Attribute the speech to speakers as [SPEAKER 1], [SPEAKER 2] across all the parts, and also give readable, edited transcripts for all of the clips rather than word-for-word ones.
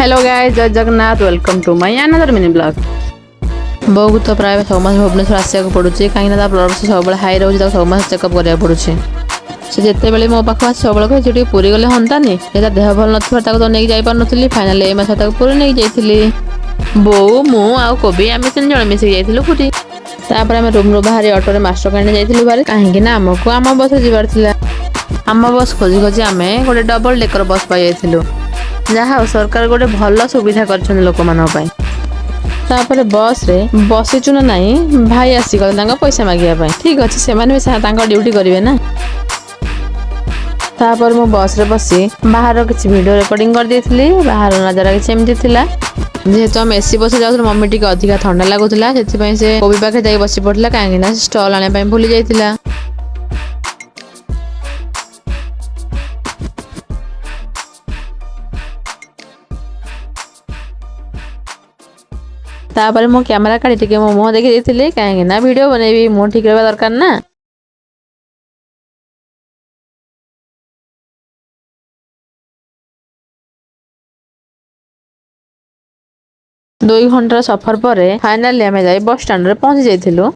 [SPEAKER 1] Hello guys, जय Jagannath. Welcome to my another mini blog. बहु तो प्राय 6 मास भुवनेश्वर आसिया पड़ुଛି कहीं ब्लड प्रेशर सब हाई रोज 6 मास चेकअप करा पड़ुଛି। से जिते मो पाख सब कहे पूरी गले हंतानी देह भल ना तो नहीं जापारी। फाइनाल ए मास पूरी नहीं जाइली। बोऊ मु आउ कोबी आम 3 जन मिसिक जाइलु पूरी। तापर आम रूम रू बाहरी ऑटो मास्टर कैंड जाइलु बाहर कहीं आमको आम बस जीवार थिला। आम बस खोजी खोजी आम गोटे डबल डेकर बस पाई जहाँ सरकार गोटे भल सुविधा कर लोक मान। बस रे बसीचु ना नाई भाई आसीगले पैसा मागे ठीक अच्छे से ड्यूटी करेंगे ना। तापर मु बस रे बसी बाहर किसी वीडियो रिकॉर्डिंग कर देथिली। बाहर नजारा किसी एमती थिला। जेहेतु आम एसी बस जाऊँ मम्मी टी अधिका ठंडा लगुला से कोबी पाखे जाई बसी पड़ता कहीं स्टल आने भूली जाइतिला। तापर मो कैमरा काढ़ी टिके मो मुह देखी देथिली कहीं वीडियो बनैबी मुह ठीक रहा दरकार ना। दुई घंटार सफर पर फाइनाली आम जाई बस स्टैंड रे पहुंची जाइथिलु।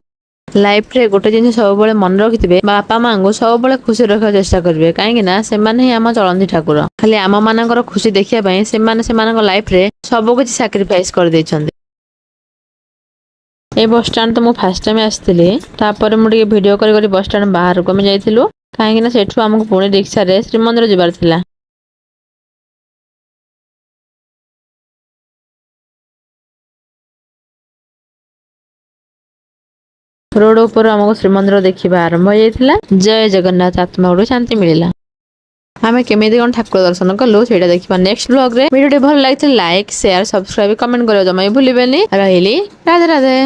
[SPEAKER 1] लाइफ रे गोटे जिन सब मन रखिथे बापा माँ को सब खुशी रखा चेष्टा करेंगे कहीं से आम चलती ठाकुर। खाली आम मान खुशी देखिए से लाइफ रे सब किसी सैक्रिफाइस कर देइछन्ति। ए बस स्टैंड तो मु फर्स्ट टाइम आसती। तापर मुझे वीडियो कर बस स्टैंड बाहर को जाइलु कहीं सेठू आमको पुणी रिक्शा रे श्रीमंदिर जीवार थिला। रोड ऊपर आमको श्रीमंदिर देखा आरंभ हो जाइथिला। जय जगन्नाथ। आत्मा को शांति मिला। आमे केमिति कोन ठाकुर दर्शन कलु सेटा देखिबा नेक्स्ट ब्लॉग रे। वीडियो भल लागिथे लाइक शेयर सब्सक्राइब कमेंट करियो जमा भूलिबेनी। रहिली राधे राधे।